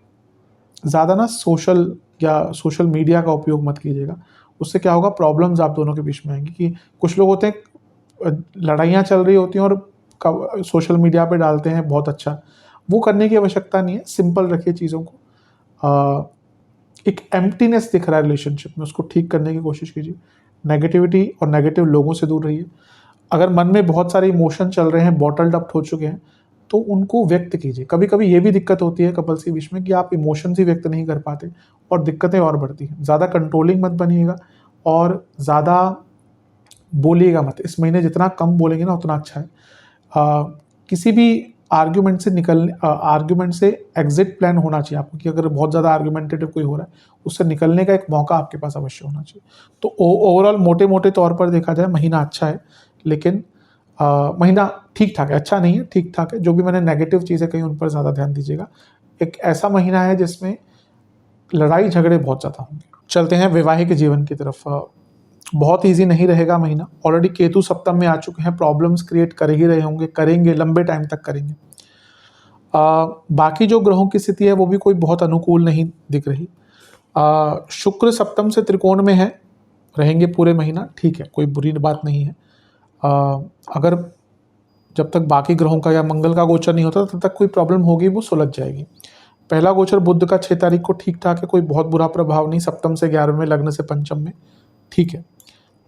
[SPEAKER 1] ज़्यादा ना सोशल मीडिया का उपयोग मत कीजिएगा। उससे क्या होगा, प्रॉब्लम्स आप दोनों के बीच में आएंगी। कि कुछ लोग होते हैं, लड़ाइयाँ चल रही होती हैं और सोशल मीडिया पे डालते हैं बहुत अच्छा, वो करने की आवश्यकता नहीं है। सिंपल रखिए चीज़ों को। एक एम्प्टीनेस दिख रहा है रिलेशनशिप में, उसको ठीक करने की कोशिश कीजिए। नेगेटिविटी और नेगेटिव लोगों से दूर रहिए। अगर मन में बहुत सारे इमोशन चल रहे हैं, बॉटल्ड अप हो चुके हैं, तो उनको व्यक्त कीजिए। कभी कभी ये भी दिक्कत होती है कपल्स के बीच में कि आप इमोशंस ही व्यक्त नहीं कर पाते और दिक्कतें और बढ़ती हैं। ज़्यादा कंट्रोलिंग मत बनिएगा और ज़्यादा बोलिएगा मत। इस महीने जितना कम बोलेंगे ना उतना अच्छा है। किसी भी आर्ग्यूमेंट से एग्जिट प्लान होना चाहिए आपको, कि अगर बहुत ज़्यादा आर्ग्यूमेंटेटिव कोई हो रहा है, उससे निकलने का एक मौका आपके पास अवश्य होना चाहिए। तो ओवरऑल मोटे मोटे तौर पर देखा जाए महीना अच्छा है, लेकिन महीना ठीक ठाक है, अच्छा नहीं है, ठीक ठाक है। जो भी मैंने नेगेटिव चीज़ें कही उन पर ज़्यादा ध्यान दीजिएगा। एक ऐसा महीना है जिसमें लड़ाई झगड़े बहुत ज़्यादा होंगे। चलते हैं वैवाहिक जीवन की तरफ। बहुत ईजी नहीं रहेगा महीना। ऑलरेडी केतु सप्तम में आ चुके हैं, प्रॉब्लम्स क्रिएट कर ही रहे होंगे, करेंगे, लंबे टाइम तक करेंगे। बाकी जो ग्रहों की स्थिति है वो भी कोई बहुत अनुकूल नहीं दिख रही। शुक्र सप्तम से त्रिकोण में है, रहेंगे पूरे महीना, ठीक है, कोई बुरी बात नहीं है। अगर जब तक बाकी ग्रहों का या मंगल का गोचर नहीं होता तब तक कोई प्रॉब्लम होगी, वो सुलझ जाएगी। पहला गोचर बुध का 6 तारीख को ठीक ठाक है, कोई बहुत बुरा प्रभाव नहीं। सप्तम से 11 में, लग्न से पंचम में, ठीक है।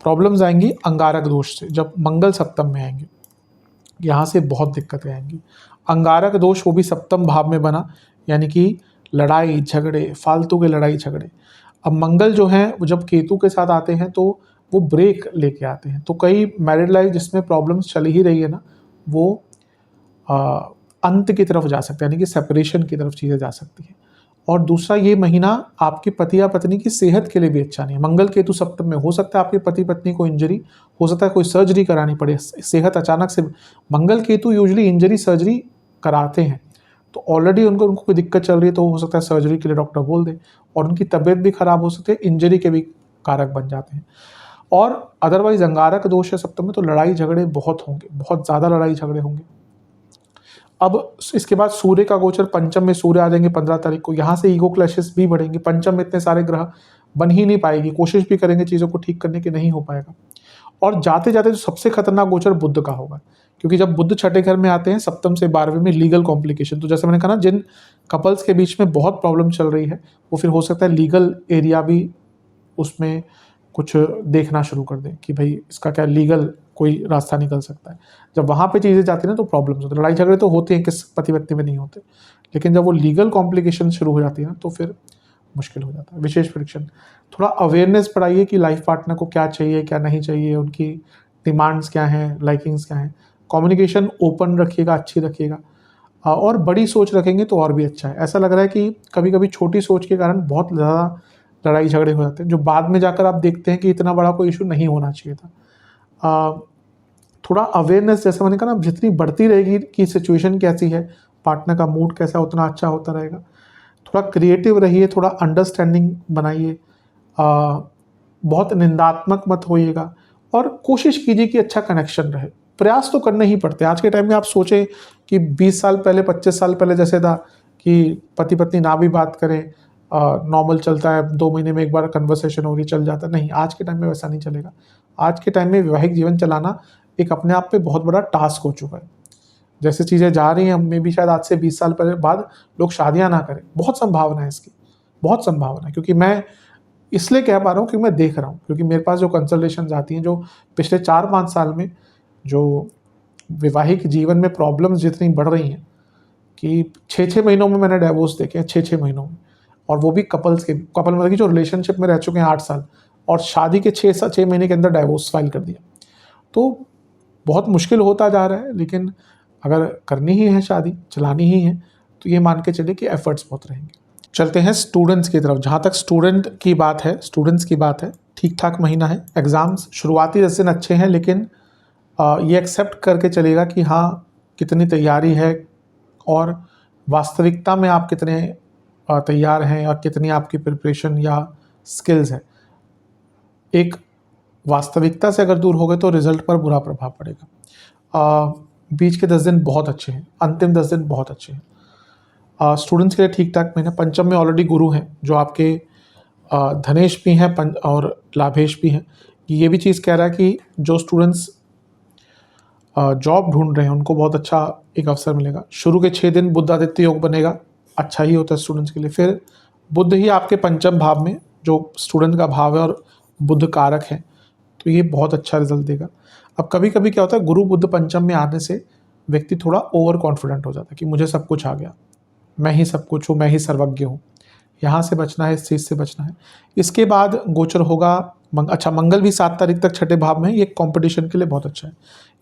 [SPEAKER 1] प्रॉब्लम्स आएंगी अंगारक दोष से, जब मंगल सप्तम में आएंगे, यहाँ से बहुत दिक्कतें आएंगी। अंगारक दोष वो भी सप्तम भाव में बना, यानी कि लड़ाई झगड़े, फालतू के लड़ाई झगड़े। अब मंगल जो है वो जब केतु के साथ आते हैं तो वो ब्रेक लेके आते हैं। तो कई मैरिड लाइफ जिसमें प्रॉब्लम्स चली ही रही है ना, वो अंत की तरफ जा सकते हैं, यानी कि सेपरेशन की तरफ चीज़ें जा सकती हैं। और दूसरा, ये महीना आपकी पति या पत्नी की सेहत के लिए भी अच्छा नहीं है। मंगल केतु सप्तम में, हो सकता है आपके पति पत्नी को इंजरी, हो सकता है कोई सर्जरी करानी पड़े। सेहत अचानक से, मंगल केतु यूजुअली इंजरी सर्जरी कराते हैं, तो ऑलरेडी उनको कोई दिक्कत चल रही है, तो हो सकता है सर्जरी के लिए डॉक्टर बोल दे, और उनकी तबीयत भी खराब हो सकती है, इंजरी के भी कारक बन जाते हैं। और अदरवाइज अंगारक दोष है सप्तम में, तो लड़ाई झगड़े बहुत होंगे, बहुत ज़्यादा लड़ाई झगड़े होंगे। अब इसके बाद सूर्य का गोचर पंचम में, सूर्य आ जाएंगे 15 तारीख को, यहाँ से ईगो क्लैशेस भी बढ़ेंगे। पंचम में इतने सारे ग्रह बन ही नहीं पाएगी, कोशिश भी करेंगे चीज़ों को ठीक करने की, नहीं हो पाएगा। और जाते जाते जो सबसे खतरनाक गोचर बुध का होगा, क्योंकि जब बुध छठे घर में आते हैं सप्तम से 12वें में, लीगल कॉम्प्लिकेशन। तो जैसे मैंने कहा ना, जिन कपल्स के बीच में बहुत प्रॉब्लम चल रही है, वो फिर हो सकता है लीगल एरिया भी उसमें कुछ देखना शुरू कर दें कि भाई इसका क्या लीगल कोई रास्ता निकल सकता है। जब वहाँ पे चीज़ें जाती हैं ना तो प्रॉब्लम्स होती है। लड़ाई झगड़े तो होते हैं, किस पति पत्नी में नहीं होते, लेकिन जब वो लीगल कॉम्प्लिकेशन शुरू हो जाती है ना तो फिर मुश्किल हो जाता है। विशेष प्रेडिक्शन, थोड़ा अवेयरनेस बढ़ाइए कि लाइफ पार्टनर को क्या चाहिए, क्या नहीं चाहिए, उनकी डिमांड्स क्या हैं, लाइकिंग्स क्या हैं। कम्युनिकेशन ओपन रखिएगा, अच्छी रखिएगा, और बड़ी सोच रखेंगे तो और भी अच्छा है। ऐसा लग रहा है कि कभी कभी छोटी सोच के कारण बहुत ज़्यादा लड़ाई झगड़े हो जाते हैं, जो बाद में जाकर आप देखते हैं कि इतना बड़ा कोई इशू नहीं होना चाहिए था। थोड़ा अवेयरनेस, जैसे मैंने कहा ना, जितनी बढ़ती रहेगी कि सिचुएशन कैसी है, पार्टनर का मूड कैसा, उतना अच्छा होता रहेगा। थोड़ा क्रिएटिव रहिए, थोड़ा अंडरस्टैंडिंग बनाइए, बहुत निंदात्मक मत होइएगा, और कोशिश कीजिए कि अच्छा कनेक्शन रहे। प्रयास तो करने ही पड़ते हैं। आज के टाइम में आप सोचें कि 20 साल पहले, 25 साल पहले जैसे था कि पति पत्नी ना भी बात करें, नॉर्मल चलता है, 2 महीने में एक बार कन्वर्सेशन हो रही, चल जाता, नहीं, आज के टाइम में वैसा नहीं चलेगा। आज के टाइम में वैवाहिक जीवन चलाना एक अपने आप पे बहुत बड़ा टास्क हो चुका है। जैसे चीज़ें जा रही हैं, हमें भी शायद आज से 20 साल पहले बाद लोग शादियां ना करें, बहुत संभावना है इसकी, बहुत संभावना है, क्योंकि मैं इसलिए कह पा रहा हूँ क्योंकि मैं देख रहा हूँ, क्योंकि मेरे पास जो कंसल्टेशंस आती हैं, जो पिछले 4-5 साल में जो वैवाहिक जीवन में प्रॉब्लम्स जितनी बढ़ रही हैं कि 6-6 महीनों में मैंने डिवोर्स देखे हैं, 6-6 महीनों में, और वो भी कपल मतलब कि जो रिलेशनशिप में रह चुके हैं 8 साल, और शादी के 6 महीने के अंदर डिवोर्स फाइल कर दिया। तो बहुत मुश्किल होता जा रहा है, लेकिन अगर करनी ही है शादी, चलानी ही है, तो ये मान के चलिए कि एफर्ट्स बहुत रहेंगे। चलते हैं स्टूडेंट्स की तरफ। जहाँ तक स्टूडेंट्स की बात है, ठीक ठाक महीना है। एग्ज़ाम्स शुरुआती 10 दिन अच्छे हैं, लेकिन ये एक्सेप्ट करके चलेगा कि हाँ, कितनी तैयारी है और वास्तविकता में आप कितने तैयार हैं और कितनी आपकी प्रिपरेशन या स्किल्स है। एक वास्तविकता से अगर दूर हो गए तो रिजल्ट पर बुरा प्रभाव पड़ेगा। बीच के 10 दिन बहुत अच्छे हैं, अंतिम 10 दिन बहुत अच्छे हैं। स्टूडेंट्स के लिए ठीक ठाक महीना। पंचम में ऑलरेडी गुरु हैं, जो आपके धनेश भी हैं और लाभेश भी हैं। ये भी चीज़ कह रहा है कि जो स्टूडेंट्स जॉब ढूंढ रहे हैं उनको बहुत अच्छा एक अवसर मिलेगा। शुरू के 6 दिन बुध आदित्य योग बनेगा, अच्छा ही होता है स्टूडेंट्स के लिए। फिर बुध ही आपके पंचम भाव में, जो स्टूडेंट का भाव है और बुध कारक है, तो ये बहुत अच्छा रिजल्ट देगा। अब कभी कभी क्या होता है, गुरु बुध पंचम में आने से व्यक्ति थोड़ा ओवर कॉन्फिडेंट हो जाता है कि मुझे सब कुछ आ गया, मैं ही सब कुछ हूँ, मैं ही सर्वज्ञ हूँ। यहाँ से बचना है, इस चीज़ से बचना है। इसके बाद गोचर होगा मंगल भी 7 तारीख तक छठे भाव में है, ये कंपटीशन के लिए बहुत अच्छा है।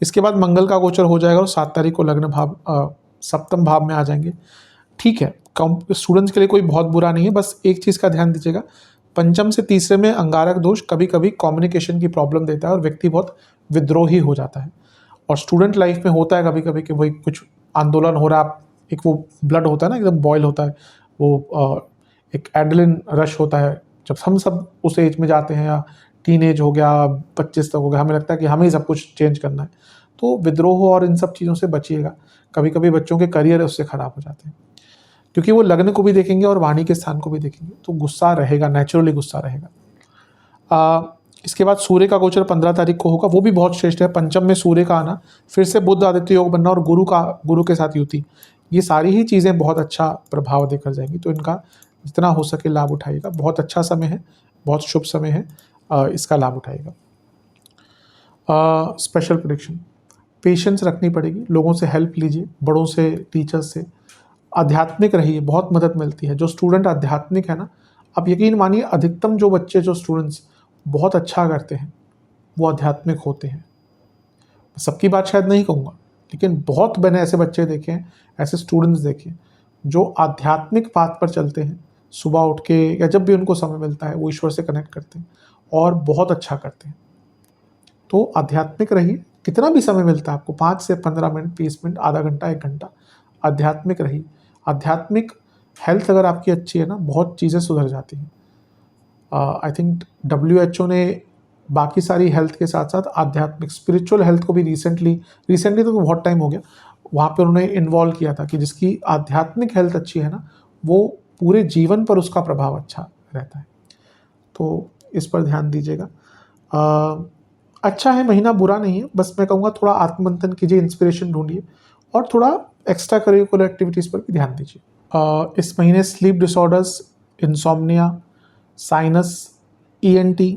[SPEAKER 1] इसके बाद मंगल का गोचर हो जाएगा और 7 तारीख को लग्न भाव सप्तम भाव में आ जाएंगे। ठीक है, स्टूडेंट्स के लिए कोई बहुत बुरा नहीं है, बस एक चीज़ का ध्यान दीजिएगा, पंचम से तीसरे में अंगारक दोष कभी कभी कम्युनिकेशन की प्रॉब्लम देता है और व्यक्ति बहुत विद्रोही हो जाता है। और स्टूडेंट लाइफ में होता है कभी कभी कि भाई कुछ आंदोलन हो रहा है, एक वो ब्लड होता है ना, एकदम बॉयल होता है, वो एक एड्रेनलिन रश होता है जब हम सब उस एज में जाते हैं, या टीन एज हो गया, 25 तक हो गया, हमें लगता है कि हमें ही सब कुछ चेंज करना है। तो विद्रोह और इन सब चीज़ों से बचिएगा। कभी कभी बच्चों के करियर उससे ख़राब हो जाते हैं, क्योंकि वो लग्न को भी देखेंगे और वाणी के स्थान को भी देखेंगे, तो गुस्सा रहेगा, नेचुरली गुस्सा रहेगा। इसके बाद सूर्य का गोचर 15 तारीख को होगा, वो भी बहुत श्रेष्ठ है। पंचम में सूर्य का आना, फिर से बुध आदित्य योग बनना और गुरु के साथ युति, ये सारी ही चीज़ें बहुत अच्छा प्रभाव देकर जाएंगी। तो इनका जितना हो सके लाभ उठाइएगा। बहुत अच्छा समय है, बहुत शुभ समय है, इसका लाभ उठाइएगा। स्पेशल प्रेडिक्शन, पेशेंस रखनी पड़ेगी, लोगों से हेल्प लीजिए, बड़ों से, टीचर्स से। आध्यात्मिक रहिए, बहुत मदद मिलती है। जो स्टूडेंट आध्यात्मिक है ना, आप यकीन मानिए अधिकतम जो बच्चे, जो स्टूडेंट्स बहुत अच्छा करते हैं वो आध्यात्मिक होते हैं। सबकी बात शायद नहीं कहूँगा, लेकिन बहुत मैंने ऐसे बच्चे देखे हैं, ऐसे स्टूडेंट्स देखे हैं जो आध्यात्मिक पाथ पर चलते हैं। सुबह उठ के या जब भी उनको समय मिलता है वो ईश्वर से कनेक्ट करते हैं और बहुत अच्छा करते हैं। तो आध्यात्मिक रहिए, कितना भी समय मिलता है आपको, 5 से 15 मिनट, 20 मिनट, आधा घंटा, 1 घंटा, आध्यात्मिक रहिए। आध्यात्मिक हेल्थ अगर आपकी अच्छी है ना, बहुत चीज़ें सुधर जाती हैं। आई थिंक WHO ने बाकी सारी हेल्थ के साथ साथ आध्यात्मिक स्पिरिचुअल हेल्थ को भी रिसेंटली तो बहुत टाइम हो गया, वहाँ पर उन्होंने इन्वॉल्व किया था कि जिसकी आध्यात्मिक हेल्थ अच्छी है ना, वो पूरे जीवन पर उसका प्रभाव अच्छा रहता है। तो इस पर ध्यान दीजिएगा। अच्छा है महीना, बुरा नहीं है, बस मैं कहूँगा थोड़ा आत्ममंथन कीजिए, इंस्पिरेशन ढूंढिए और थोड़ा एक्स्ट्रा करिकुलर एक्टिविटीज़ पर भी ध्यान दीजिए। इस महीने sleep disorders, insomnia, sinus, ENT,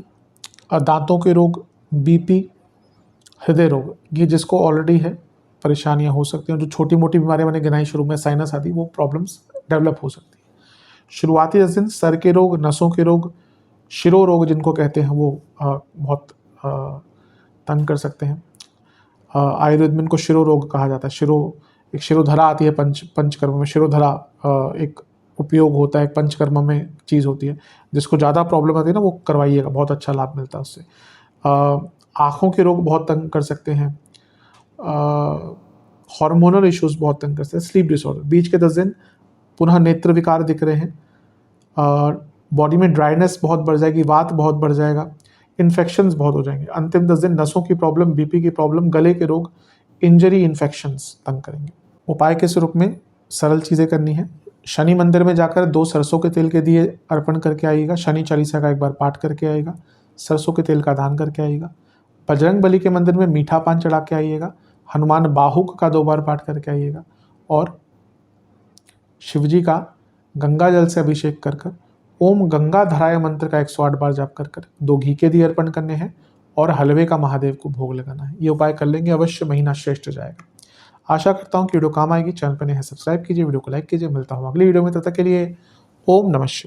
[SPEAKER 1] दांतों के रोग, BP, हृदय रोग, ये जिसको ऑलरेडी है परेशानियां हो सकती हैं। जो छोटी मोटी बीमारियां मैंने गिनाई शुरू में, साइनस आदि, वो प्रॉब्लम्स डेवलप हो सकती है। शुरुआती 10 दिन सर के रोग, नसों के रोग, शिरो रोग जिनको कहते हैं, वो बहुत तंग कर सकते हैं। आयुर्वेद में इनको शिरो रोग कहा जाता है। एक शिरोधरा आती है पंचकर्म में, शिरोधरा एक उपयोग होता है, एक पंचकर्म में चीज़ होती है। जिसको ज़्यादा प्रॉब्लम आती है ना, वो करवाइएगा, बहुत अच्छा लाभ मिलता है उससे। आँखों के रोग बहुत तंग कर सकते हैं। हार्मोनल इश्यूज बहुत तंग कर सकते हैं। स्लीप डिसऑर्डर, बीच के 10 दिन पुनः नेत्र विकार दिख रहे हैं। बॉडी में ड्राइनेस बहुत बढ़ जाएगी, वात बहुत बढ़ जाएगा, इन्फेक्शंस बहुत हो जाएंगे। अंतिम 10 दिन नसों की प्रॉब्लम, BP की प्रॉब्लम, गले के रोग, इंजरी, इन्फेक्शंस तंग करेंगे। उपाय के स्वरूप में सरल चीज़ें करनी है। शनि मंदिर में जाकर 2 सरसों के तेल के दिए अर्पण करके आइएगा। शनि चालीसा का एक बार पाठ करके आइएगा। सरसों के तेल का दान करके आइएगा। बजरंग बली के मंदिर में मीठा पान चढ़ा के आइएगा। हनुमान बाहुक का 2 बार पाठ करके आइएगा। और शिवजी का गंगा जल से अभिषेक कर ओम गंगाधराय मंत्र का 108 बार जाप कर कर 2 घी के दिए अर्पण करने हैं और हलवे का महादेव को भोग लगाना है। ये उपाय कर लेंगे, अवश्य महीना श्रेष्ठ जाएगा। आशा करता हूँ कि वीडियो काम आएगी। चैनल पर नए हैं सब्सक्राइब कीजिए, वीडियो को लाइक कीजिए। मिलता हूँ अगली वीडियो में, तब तक के लिए ओम नमः शिवाय।